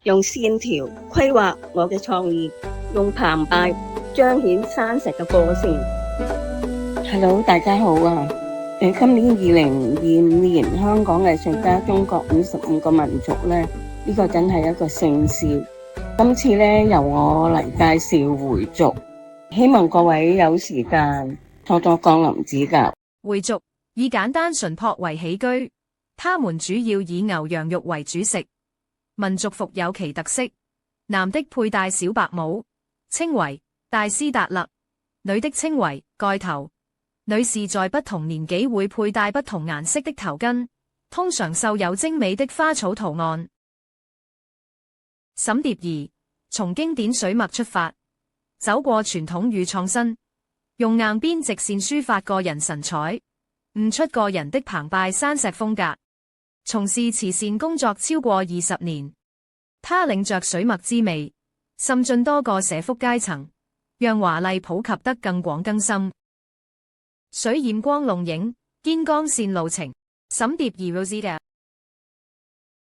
用線條規劃我嘅創意，用澎湃彰顯山石嘅個性。Hello， 大家好啊！今年2025年香港藝術家中國55個民族呢，呢個真係一個盛事。今次呢，由我嚟介紹回族，希望各位有時間多多光臨指教。回族以簡單淳樸為起居，他們主要以牛羊肉為主食。民族服有其特色，男的佩戴小白帽，稱為大斯達勒；女的稱為蓋頭。女士在不同年紀會佩戴不同顏色的頭巾，通常繡有精美的花草圖案。沈蝶兒從經典水墨出發，走過傳統與創新，用硬邊直線書發個人神采，悟出個人的澎湃山石風格。從事慈善工作超過20年，他領着水墨之味，滲進多個社福階層，讓華麗普及得更廣更深。水染光弄影，肩光線路程。沈蝶兒 Rosita。